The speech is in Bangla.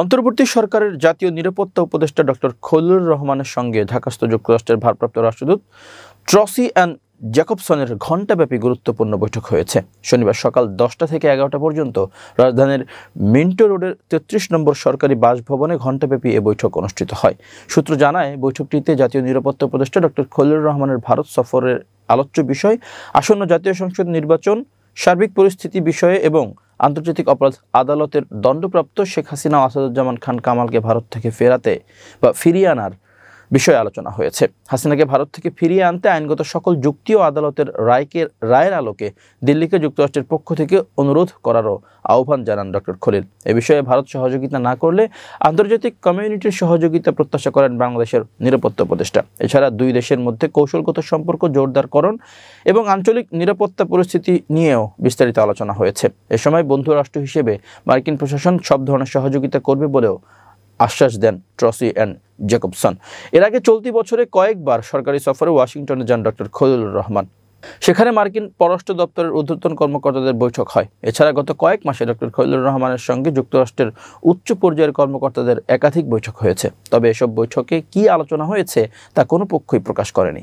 অন্তর্বর্তী সরকারের জাতীয় নিরাপত্তা উপদেষ্টা ডক্টর খলিলুর রহমানের সঙ্গে ঢাকাস্থ যুক্তরাষ্ট্রের ভারপ্রাপ্ত রাষ্ট্রদূত ট্রসি অ্যান্ড জ্যাকবসনের ঘণ্টাব্যাপী গুরুত্বপূর্ণ বৈঠক হয়েছে। শনিবার সকাল 10টা থেকে 11টা পর্যন্ত রাজধানীর মিন্টো রোডের 33 নম্বর সরকারি বাসভবনে ঘণ্টাব্যাপী এ বৈঠক অনুষ্ঠিত হয়। সূত্র জানায়, বৈঠকটিতে জাতীয় নিরাপত্তা উপদেষ্টা ডক্টর খলিলুর রহমানের ভারত সফরের আলোচ্য বিষয় আসন্ন জাতীয় সংসদ নির্বাচন, সার্বিক পরিস্থিতি বিষয়ে এবং আন্তর্জাতিক অপরাধ আদালতের দণ্ডপ্রাপ্ত শেখ হাসিনা ও আসাদুজ্জামান খান কামালকে ভারত থেকে ফিরিয়ে আনার বিষয়ে আলোচনা হয়েছে। হাসিনাকে ভারত থেকে ফিরিয়ে আনতে আইনগত সকল যুক্তি ও আদালতের রায়ের আলোকে দিল্লিকে যুক্তরাষ্ট্রের পক্ষ থেকে অনুরোধ করারও আহ্বান জানান ডক্টর খলিল। এ বিষয়ে ভারত সহযোগিতা না করলে আন্তর্জাতিক কমিউনিটির সহযোগিতা প্রত্যাশা করেন বাংলাদেশের নিরাপত্তা উপদেষ্টা। এছাড়া দুই দেশের মধ্যে কৌশলগত সম্পর্ক জোরদারকরণ এবং আঞ্চলিক নিরাপত্তা পরিস্থিতি নিয়েও বিস্তারিত আলোচনা হয়েছে। এ সময় বন্ধু রাষ্ট্র হিসেবে মার্কিন প্রশাসন সব ধরনের সহযোগিতা করবে বলেও আশ্বাস দেন ট্রসি অ্যান্ড জ্যাকবসন। এর আগে চলতি বছরে কয়েকবার সরকারি সফরে ওয়াশিংটনে যান ডক্টর খলিলুর রহমান। সেখানে মার্কিন পররাষ্ট্র দপ্তরের ঊর্ধ্বতন কর্মকর্তাদের বৈঠক হয়। এছাড়া গত কয়েক মাসে ডক্টর খলিলুর রহমানের সঙ্গে যুক্তরাষ্ট্রের উচ্চ পর্যায়ের কর্মকর্তাদের একাধিক বৈঠক হয়েছে। তবে এসব বৈঠকে কী আলোচনা হয়েছে তা কোনো পক্ষই প্রকাশ করেনি।